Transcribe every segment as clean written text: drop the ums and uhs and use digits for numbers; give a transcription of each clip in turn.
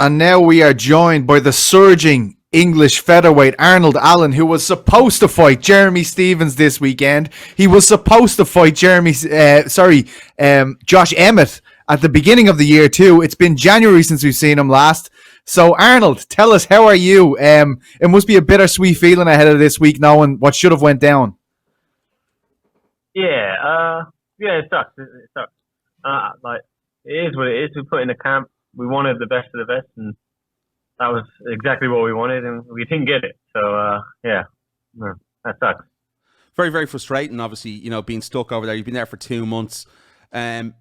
And now we are joined by the surging English featherweight Arnold Allen, who was supposed to fight Jeremy Stephens this weekend. He was supposed to fight Josh Emmett at the beginning of the year too. It's been January since we've seen him last. So Arnold, tell us, how are you? It must be a bittersweet feeling ahead of this week, knowing what should have went down. Yeah, it sucks. It sucks. Like, it is what it is. We put in a camp. We wanted the best of the best, and that was exactly what we wanted, and we didn't get it. So, that sucks. Very, very frustrating, obviously, being stuck over there. You've been there for 2 months. The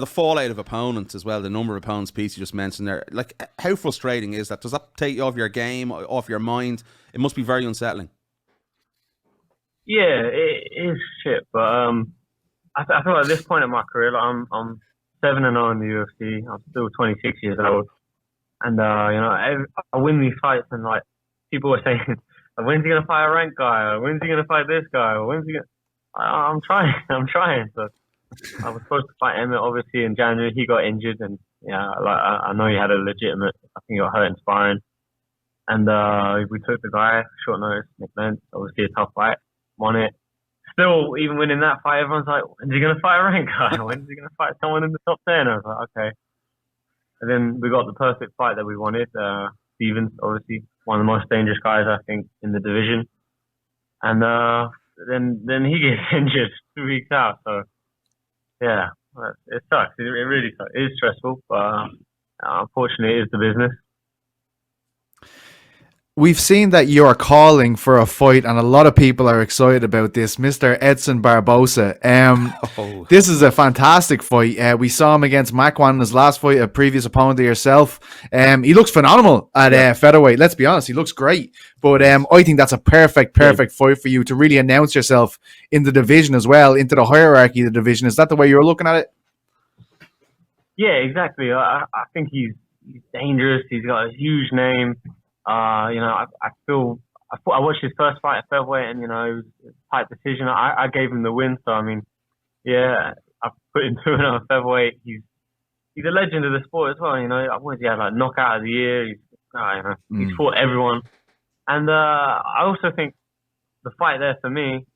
fallout of opponents as well, the number of opponents piece you just mentioned there. Like, how frustrating is that? Does that take you off your game, off your mind? It must be very unsettling. Yeah, it is shit, but I feel like at this point in my career, like, I'm 7-0 in the UFC. I'm still 26 years old, and I win these fights, and like people are saying, "When's he gonna fight a ranked guy? Or when's he gonna fight this guy? Or when's he gonna?" I'm trying. So I was supposed to fight Emmett, obviously, in January. He got injured, and I know he had a legitimate. I think he got hurt in sparring, and we took the guy short notice, Nick Lentz. Obviously, a tough fight, won it. Still, even winning that fight, everyone's like, when's he going to fight a ranked guy? When's he going to fight someone in the top 10? I was like, okay. And then we got the perfect fight that we wanted. Stephens, obviously, one of the most dangerous guys, I think, in the division. And then he gets injured 2 weeks out. So, yeah, it sucks. It really sucks. It is stressful, but unfortunately, it is the business. We've seen that you're calling for a fight, and a lot of people are excited about this, Mr. Edson Barboza. This is a fantastic fight. We saw him against Makwan in his last fight, a previous opponent to yourself. He looks phenomenal at featherweight. Let's be honest, he looks great. But I think that's a perfect fight for you to really announce yourself in the division as well, into the hierarchy of the division. Is that the way you're looking at it? Yeah, exactly. I think he's dangerous. He's got a huge name. I watched his first fight at featherweight, and it was a tight decision. I gave him the win, so I mean, yeah, I put him 2-0 at featherweight. He's a legend of the sport as well. He had like knockout of the year. He's fought everyone, and I also think the fight there for me,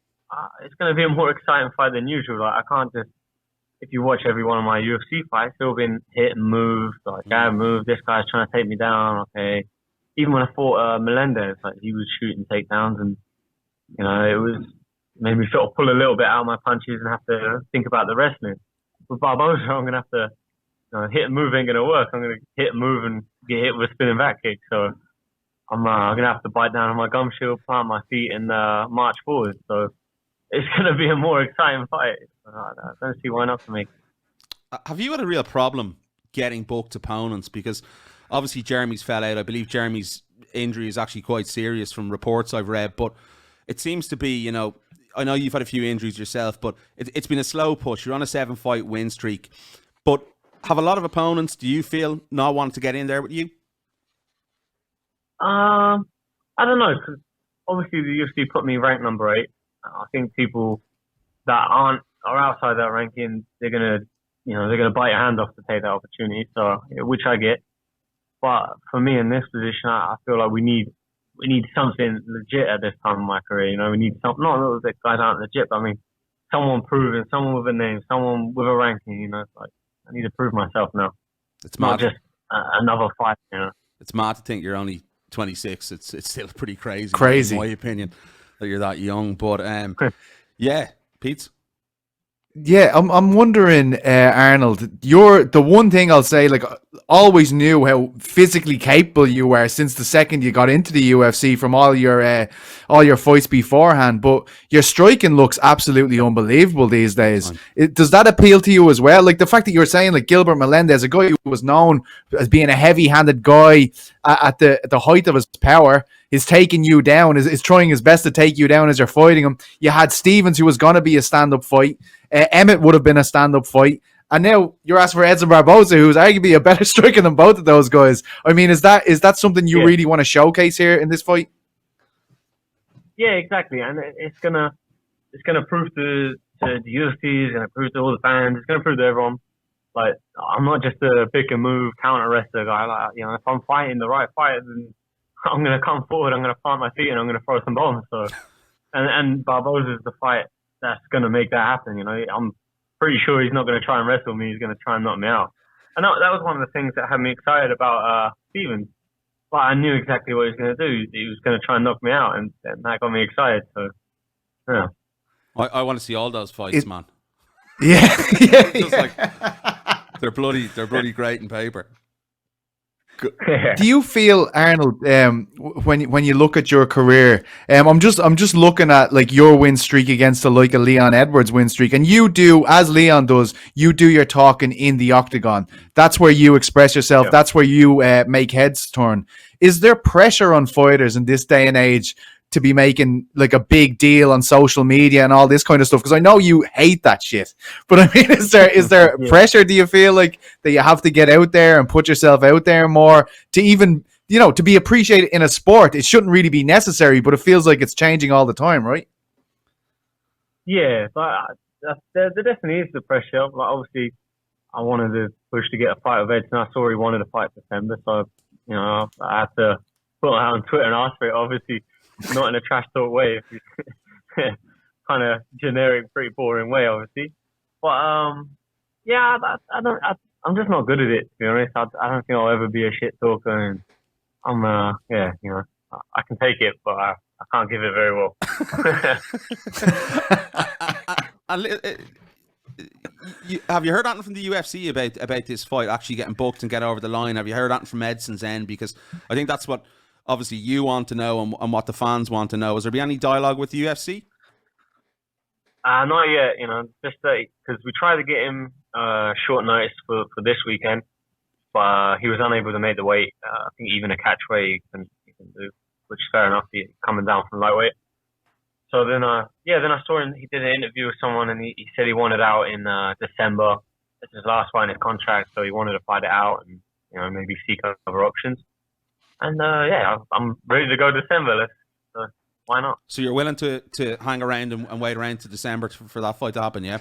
it's going to be a more exciting fight than usual. Like, I can't just, if you watch every one of my UFC fights, they've all been hit and move, like jab move. This guy's trying to take me down. Okay. Even when I fought Melendez, like, he was shooting takedowns, and it made me sort of pull a little bit out of my punches and have to think about the wrestling. With Barboza, I'm gonna have to hit and move ain't gonna work. I'm gonna hit and move and get hit with a spinning back kick. So I'm gonna have to bite down on my gum shield, plant my feet, and march forward. So it's gonna be a more exciting fight. I don't see why not for me. Have you had a real problem getting booked opponents? Because obviously, Jeremy's fell out. I believe Jeremy's injury is actually quite serious from reports I've read. But it seems to be, I know you've had a few injuries yourself, but it's been a slow push. You're on a 7-fight win streak. But have a lot of opponents, do you feel, not wanting to get in there with you? I don't know, because obviously the UFC put me ranked number 8. I think people that are outside that ranking, they're gonna bite your hand off to take that opportunity. So, which I get. But for me in this position, I feel like we need something legit at this time in my career. We need something, not that guys aren't legit, but I mean, someone proven, someone with a name, someone with a ranking. Like, I need to prove myself now. It's not just another fight. It's mad to think you're only 26. It's still pretty crazy. Crazy, in my opinion, that you're that young. But yeah, Pete. Yeah, I'm wondering, Arnold, you're the one thing I'll say, like, always knew how physically capable you were since the second you got into the UFC from all your fights beforehand, but your striking looks absolutely unbelievable these days. Does that appeal to you as well? Like, the fact that you were saying, like, Gilbert Melendez, a guy who was known as being a heavy-handed guy at the height of his power, is taking you down, is trying his best to take you down as you're fighting him. You had Stephens, who was going to be a stand-up fight. Emmett would have been a stand-up fight. And now you're asking for Edson Barboza, who's arguably a better striker than both of those guys. I mean, is that something you really want to showcase here in this fight? Yeah, exactly. And it's gonna prove to the UFC, it's gonna prove to all the fans, it's gonna prove to everyone. Like, I'm not just a pick and move counter wrestler guy. Like, you know, if I'm fighting the right fight, then I'm gonna come forward, I'm gonna plant my feet, and I'm gonna throw some bombs. So, and Barboza's the fight that's gonna make that happen. You know, I'm pretty sure he's not gonna try and wrestle me. He's gonna try and knock me out. And that was one of the things that had me excited about Stevens. But I knew exactly what he was gonna do. He was gonna try and knock me out, and that got me excited. So, yeah. I want to see all those fights, man. Yeah, yeah, Just like they're bloody great in paper. Do you feel, Arnold, when you look at your career, I'm just looking at like your win streak against the like a Leon Edwards win streak, and you do, as Leon does, you do your talking in the octagon. That's where you express yourself. Yeah. That's where you make heads turn. Is there pressure on fighters in this day and age to be making like a big deal on social media and all this kind of stuff? Because I know you hate that shit, but I mean, is there Yeah. pressure? Do you feel like that you have to get out there and put yourself out there more to even, you know, to be appreciated in a sport? It shouldn't really be necessary, but it feels like it's changing all the time, right? Yeah, but there definitely is the pressure. Like, obviously, I wanted to push to get a fight with Edson. I saw he wanted to fight December, so you know I had to put it out on Twitter and ask for it. Obviously, not in a trash talk way, kind of generic, pretty boring way, obviously. But yeah, I'm just not good at it, to be honest. I don't think I'll ever be a shit talker, and I'm yeah, you know, I can take it, but I can't give it very well. Have you heard anything from the UFC about this fight actually getting booked and get over the line? Have you heard anything from Edson's end? Because I think that's what obviously you want to know and what the fans want to know. Has there been any dialogue with the UFC? Not yet, you know, just because we tried to get him short notice for this weekend, but he was unable to make the weight. I think even a catch weight he can do, which is fair enough. He's coming down from lightweight. So then, then I saw him. He did an interview with someone, and he said he wanted out in December. It's his last fight in his contract, so he wanted to fight it out and, you know, maybe seek other options. And I'm ready to go December. So why not? So you're willing to hang around and wait around to December for that fight to happen, yeah?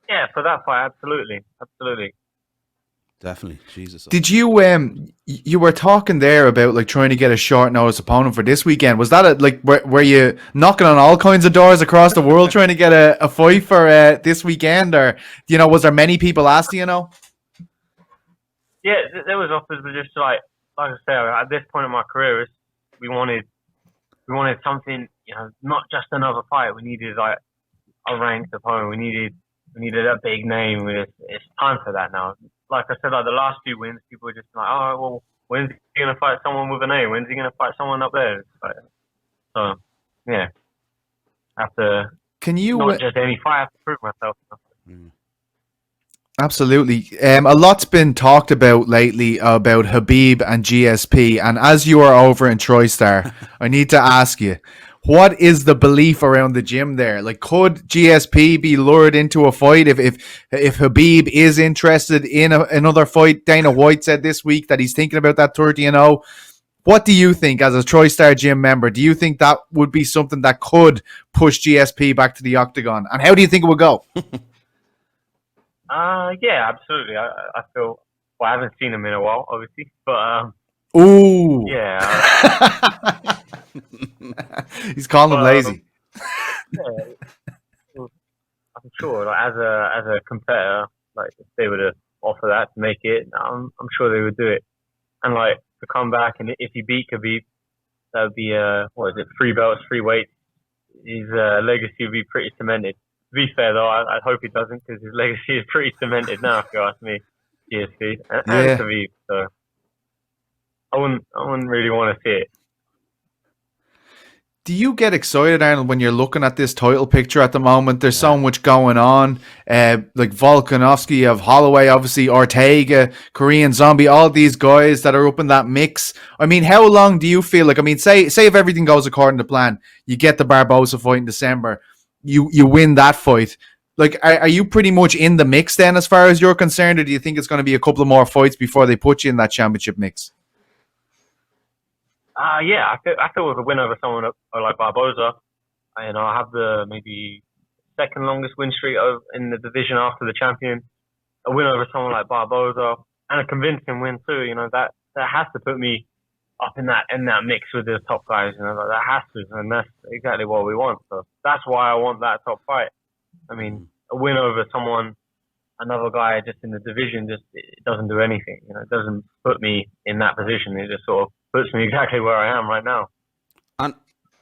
Yeah, for that fight, absolutely. Definitely, Jesus. Did you you were talking there about like trying to get a short notice opponent for this weekend? Was that were you knocking on all kinds of doors across the world trying to get a fight for this weekend, or you know, was there many people asking? You know? Yeah, there was offers, but just like I say, at this point in my career, we wanted something, you know, not just another fight. We needed like a ranked opponent. We needed a big name. It's time for that now. Like I said, like the last few wins, people were just like, oh, well, when's he going to fight someone with a name? When's he going to fight someone up there? So, yeah. I have to, not just any fight, I have to prove myself. Absolutely. A lot's been talked about lately about Khabib and GSP. And as you are over in TriStar, I need to ask you, what is the belief around the gym there? Like, could GSP be lured into a fight if Khabib is interested in another fight? Dana White said this week that he's thinking about that 30-0. What do you think as a TriStar gym member? Do you think that would be something that could push GSP back to the octagon? And how do you think it would go? Yeah, absolutely. I feel, well, I haven't seen him in a while, obviously, but ooh, yeah. He's calling him lazy. Yeah, I'm sure, like, as a competitor, like if they were to offer that to make it, I'm sure they would do it. And like to come back, and if he beat Khabib, that would be 3 belts, 3 weights. His legacy would be pretty cemented. To be fair though, I hope he doesn't, because his legacy is pretty cemented now, if you ask me. GSP and Khabib, so I wouldn't really want to see it. Do you get excited, Arnold, when you're looking at this title picture at the moment? There's so much going on. Like Volkanovski, of Holloway, obviously Ortega, Korean Zombie, all these guys that are up in that mix. I mean, how long do you feel like? I mean, say if everything goes according to plan, you get the Barboza fight in December, you win that fight. Like, are you pretty much in the mix then, as far as you're concerned, or do you think it's going to be a couple of more fights before they put you in that championship mix? Yeah, I feel with a win over someone like Barboza, I have the maybe second longest win streak in the division after the champion. a win over someone like Barboza and a convincing win too. You know, that has to put me up in that mix with the top guys. You know, that has to, and that's exactly what we want. So that's why I want that top fight. I mean, a win over another guy just in the division, it doesn't do anything. You know, it doesn't put me in that position. It just sort of puts me exactly where I am right now. And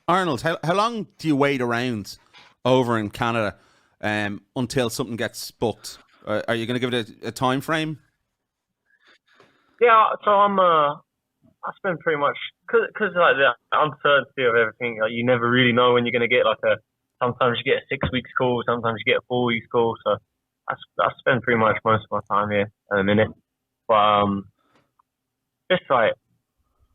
Arnold, how long do you wait around over in Canada until something gets booked? Are you going to give it a time frame? Yeah, so I spend pretty much because like the uncertainty of everything. Like you never really know when you're going to get sometimes you get a 6 weeks call, sometimes you get a 4 weeks call. So I spend pretty much most of my time here at the minute. But just like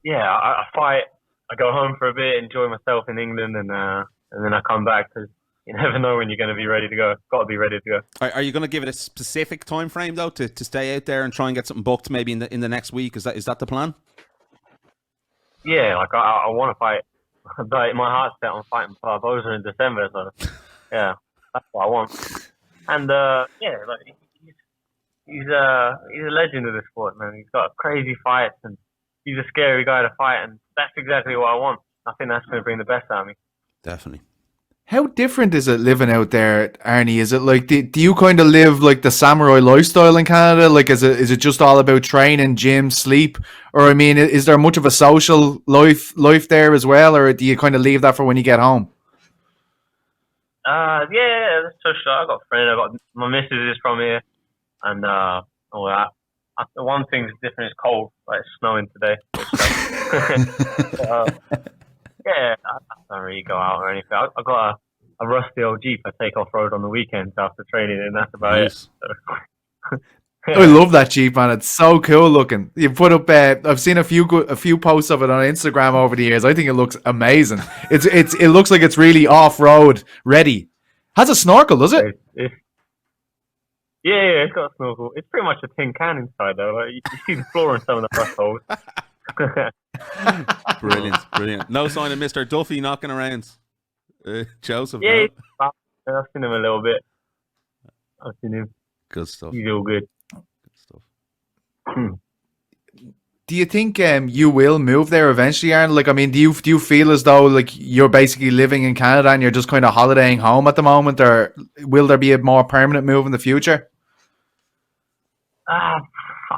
I fight, I go home for a bit, enjoy myself in England, and then I come back because you never know when you're going to be ready to go. Got to be ready to go. Are you going to give it a specific time frame though to stay out there and try and get something booked maybe in the next week? Is that the plan? Yeah, like I want to fight. But my heart's set on fighting Barboza in December, so yeah, that's what I want. And like he's a legend of the sport, man. He's got crazy fights, and he's a scary guy to fight, and that's exactly what I want. I think that's going to bring the best out of me. Definitely. How different is it living out there, Arnie? Is it like, do you kind of live like the samurai lifestyle in Canada? Like, is it just all about training, gym, sleep? Or, I mean, is there much of a social life there as well? Or do you kind of leave that for when you get home? Yeah, that's so sure. I got friends. My missus is from here, and all that. The one thing's different is cold. Like it's snowing today. Yeah, I don't really go out or anything. I got a rusty old Jeep I take off road on the weekends after training, and that's about it. So. I love that Jeep, man. It's so cool looking. You put up. I've seen a few posts of it on Instagram over the years. I think it looks amazing. It looks like it's really off road ready. Has a snorkel, does it? Yeah, it's got a snorkel. It's pretty much a tin can inside though. Like, you see the floor in some of the first holes. Brilliant. No sign of Mr. Duffy knocking around. Joseph. Yeah, no? I've seen him a little bit. I've seen him. Good stuff. He's all good. Do you think you will move there eventually, Aaron? Like, I mean, do you feel as though like you're basically living in Canada and you're just kind of holidaying home at the moment, or will there be a more permanent move in the future? I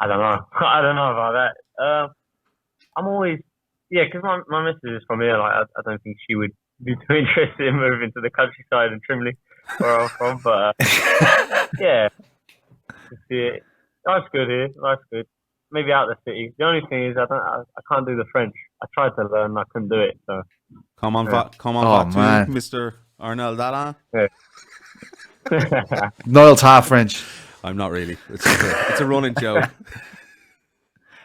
don't know. I don't know about that. I'm always, because my missus is from here. Like, I don't think she would be too interested in moving to the countryside and Trimley, where I'm from. But life's good here. Life's good. Maybe out of the city. The only thing is, I can't do the French. I tried to learn, I couldn't do it. So come on, man. Mr. Arnold Allen. Yeah. Niall's half French. I'm not really. It's a running joke.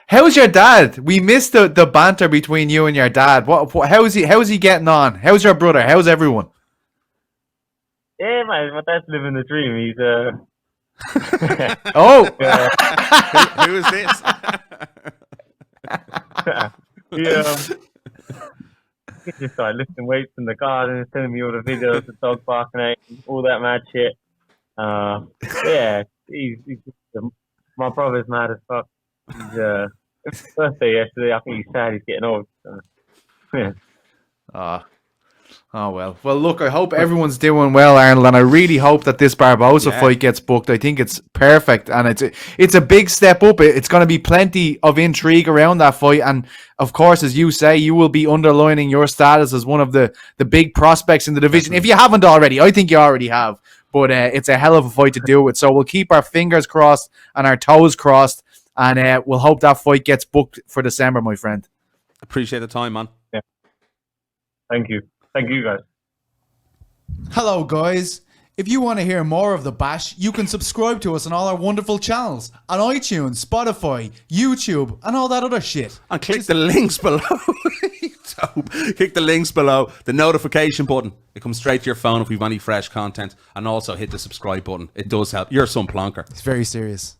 How's your dad? We missed the banter between you and your dad. How is he getting on? How's your brother? How's everyone? Yeah, man, my dad's living the dream. He's Oh, who is this? He's just like lifting weights in the garden, sending me all the videos of the dog barking at him, all that mad shit. He's just, my brother's mad as fuck. It's his birthday yesterday. I think he's sad he's getting old. So, yeah. Oh, well. Well, look, I hope everyone's doing well, Arnold, and I really hope that this Barboza fight gets booked. I think it's perfect, and it's a big step up. It's going to be plenty of intrigue around that fight, and of course, as you say, you will be underlining your status as one of the big prospects in the division. Definitely. If you haven't already, I think you already have, but it's a hell of a fight to do it. So we'll keep our fingers crossed and our toes crossed, and we'll hope that fight gets booked for December, my friend. Appreciate the time, man. Yeah. Thank you. Thank you, guys. Hello, guys. If you want to hear more of The Bash, you can subscribe to us on all our wonderful channels on iTunes, Spotify, YouTube, and all that other shit. And click the links below. Click the links below, the notification button. It comes straight to your phone if we've any fresh content. And also hit the subscribe button. It does help. You're some plonker. It's very serious.